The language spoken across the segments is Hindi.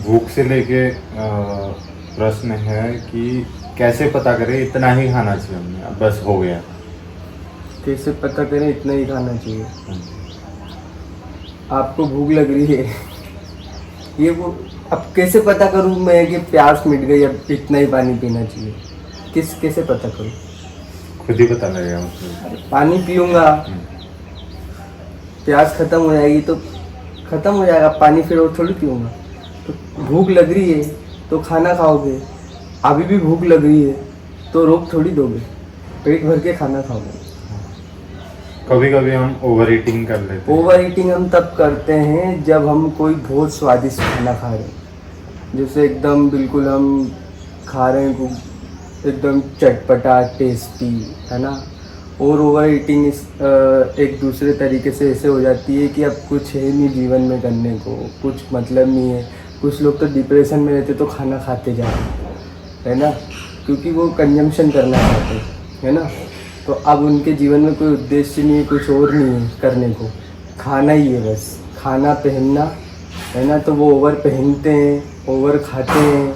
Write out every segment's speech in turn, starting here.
भूख से लेके प्रश्न है कि कैसे पता करें इतना ही खाना चाहिए हमने, अब बस हो गया। कैसे पता करें इतना ही खाना चाहिए? आपको भूख लग रही है, ये वो अब कैसे पता करूँ मैं कि प्यास मिट गई, अब इतना ही पानी पीना चाहिए? कैसे पता करूँ? खुद ही पता लगेगा मतलब। पानी पीऊँगा, प्यास खत्म हो जाएगी तो खत्म हो जाएगा पानी, फिर और थोड़ी पीऊँगा। तो भूख लग रही है तो खाना खाओगे, अभी भी भूख लग रही है तो रोक थोड़ी दोगे, पेट भर के खाना खाओगे। कभी कभी हम ओवर ईटिंग कर लेते हैं। ओवर ईटिंग हम तब करते हैं जब हम कोई बहुत स्वादिष्ट खाना खा रहे हैं, जैसे एकदम बिल्कुल हम खा रहे हैं एकदम चटपटा टेस्टी, है ना। और ओवर ईटिंग एक दूसरे तरीके से ऐसे हो जाती है कि अब कुछ है नहीं जीवन में करने को, कुछ मतलब नहीं है। कुछ लोग तो डिप्रेशन में रहते तो खाना खाते जा रहे हैं, है ना, क्योंकि वो कंजम्पशन करना चाहते हैं, है ना। तो अब उनके जीवन में कोई उद्देश्य नहीं है, कुछ और नहीं है करने को, खाना ही है बस, खाना पहनना, है ना। तो वो ओवर पहनते हैं, ओवर खाते हैं,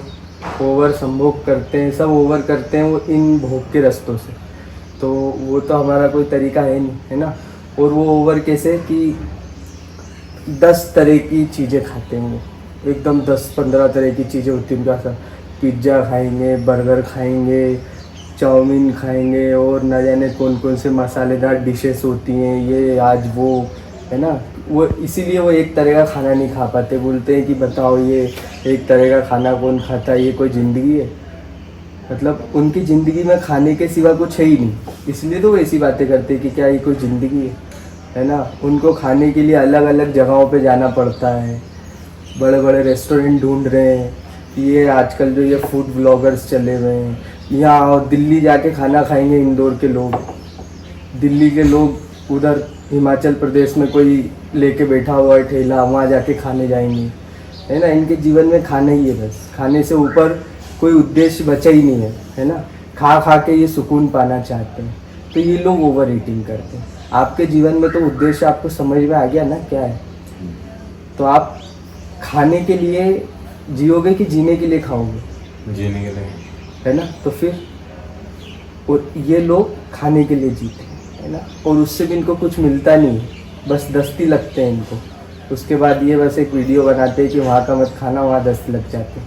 ओवर संभोग करते हैं, सब ओवर करते हैं वो इन भोग के रास्तों से। तो वो तो हमारा कोई तरीका है नहीं, है ना। और वो ओवर कैसे कि 10 तरह की चीज़ें खाते हैं वो, एकदम 10-15 तरह की चीज़ें होती हैं उनका। पिज्ज़ा खाएंगे, बर्गर खाएंगे, चाउमीन खाएंगे, और न जाने कौन कौन से मसालेदार डिशेस होती हैं, ये आज वो, है ना। वो इसीलिए वो एक तरह का खाना नहीं खा पाते, बोलते हैं कि बताओ ये एक तरह का खाना कौन खाता है, ये कोई ज़िंदगी है? मतलब उनकी ज़िंदगी में खाने के सिवा कुछ है ही नहीं, इसलिए तो वो ऐसी बातें करते हैं कि क्या ये कोई ज़िंदगी है ना। उनको खाने के लिए अलग अलग जगहों पे जाना पड़ता है, बड़े बड़े रेस्टोरेंट ढूंढ रहे हैं। ये आजकल जो ये फूड ब्लॉगर्स चले हुए हैं, यहाँ और दिल्ली जाके खाना खाएंगे इंदौर के लोग, दिल्ली के लोग उधर हिमाचल प्रदेश में कोई लेके बैठा हुआ है ठेला, वहाँ जाके खाने जाएंगे, है ना। इनके जीवन में खाना ही है बस, खाने से ऊपर कोई उद्देश्य बचा ही नहीं है ना। खा खा के ये सुकून पाना चाहते हैं, तो ये लोग ओवर ईटिंग करते हैं। आपके जीवन में तो उद्देश्य आपको समझ में आ गया ना क्या है, तो आप खाने के लिए जियोगे कि जीने के लिए खाओगे? जीने के लिए, है ना। तो फिर और ये लोग खाने के लिए जीते हैं, है ना, और उससे भी इनको कुछ मिलता नहीं है, बस दस्ती लगते हैं इनको। उसके बाद ये बस एक वीडियो बनाते हैं कि वहाँ का मत खाना, वहाँ दस्ती लग जाते हैं।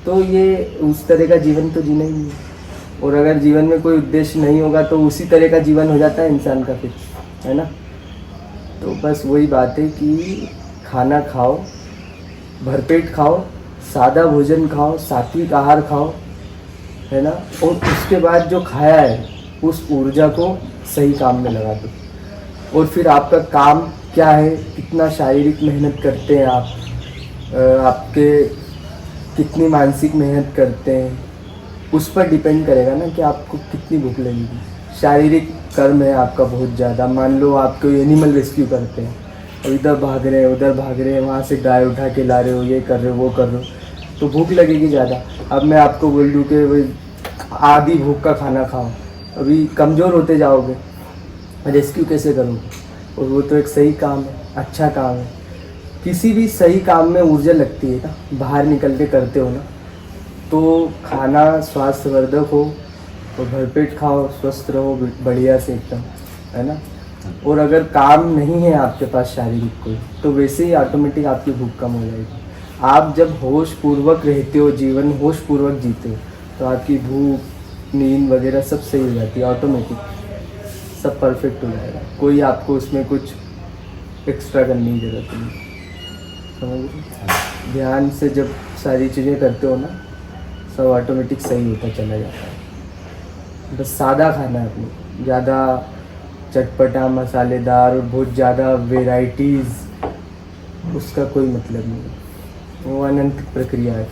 तो ये उस तरह का जीवन तो जीना ही नहीं है। और अगर जीवन में कोई उद्देश्य नहीं होगा तो उसी तरह का जीवन हो जाता है इंसान का फिर, है ना। तो बस वही बात है कि खाना खाओ, भरपेट खाओ, सादा भोजन खाओ, सात्विक आहार खाओ, है ना। और उसके बाद जो खाया है उस ऊर्जा को सही काम में लगा दो। और फिर आपका काम क्या है, कितना शारीरिक मेहनत करते हैं आप, आपके कितनी मानसिक मेहनत करते हैं, उस पर डिपेंड करेगा ना कि आपको कितनी भूख लगेगी। शारीरिक कर्म है आपका बहुत ज़्यादा, मान लो आप कोई एनिमल रेस्क्यू करते हैं और इधर भाग रहे हैं उधर भाग रहे हैं, वहाँ से गाय उठा के ला रहे हो, ये कर रहे हो वो कर रहे हो, तो भूख लगेगी ज़्यादा। अब मैं आपको बोल दूँ कि आधी भूख का खाना खाओ, अभी कमज़ोर होते जाओगे, रेस्क्यू कैसे करोगे? और वो तो एक सही काम है, अच्छा काम है। किसी भी सही काम में ऊर्जा लगती है ना, बाहर निकल के करते हो ना, तो खाना स्वास्थ्यवर्धक हो और भरपेट खाओ, स्वस्थ रहो बढ़िया से एकदम, है ना। और अगर काम नहीं है आपके पास शारीरिक कोई, तो वैसे ही ऑटोमेटिक आपकी भूख कम हो जाएगी। आप जब होश पूर्वक रहते हो, जीवन होश पूर्वक जीते हो, तो आपकी भूख, नींद वगैरह सब सही हो जाती है, ऑटोमेटिक सब परफेक्ट हो जाएगा। कोई आपको उसमें कुछ एक्स्ट्रा करने की ज़रूरत नहीं, समझ लो। ध्यान से जब सारी चीज़ें करते हो ना, सब ऑटोमेटिक सही होता चला जाता है। बस सादा खाना है अपने, ज़्यादा चटपटा मसालेदार और बहुत ज़्यादा वेराइटीज़, उसका कोई मतलब नहीं है, वो अनंत प्रक्रिया है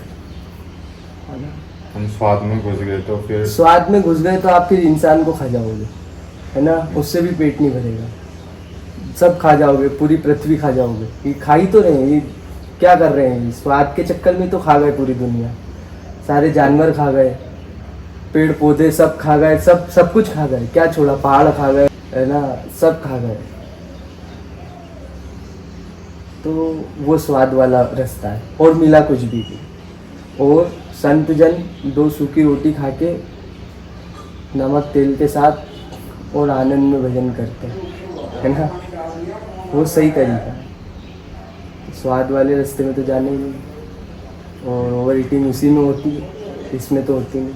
ना। हम स्वाद में घुस गए तो फिर स्वाद में घुस गए तो आप फिर इंसान को खा जाओगे, है ना, उससे भी पेट नहीं भरेगा, सब खा जाओगे, पूरी पृथ्वी खा जाओगे। ये खा ही तो रहे हैं, ये क्या कर रहे हैं, स्वाद के चक्कर में तो खा गए पूरी दुनिया, सारे जानवर खा गए, पेड़ पौधे सब खा गए, सब कुछ खा गए, क्या छोड़ा, पहाड़ खा गए, है ना, सब खा गए। तो वो स्वाद वाला रास्ता है, और मिला कुछ भी नहीं। और संत जन 2 सूखी रोटी खा के नमक तेल के साथ और आनंद में भजन करते हैं, है ना। वो सही तरीका है। स्वाद वाले रास्ते में तो जाने ही नहीं, और ओवर ईटिंग उसी में होती है, इसमें तो होती नहीं।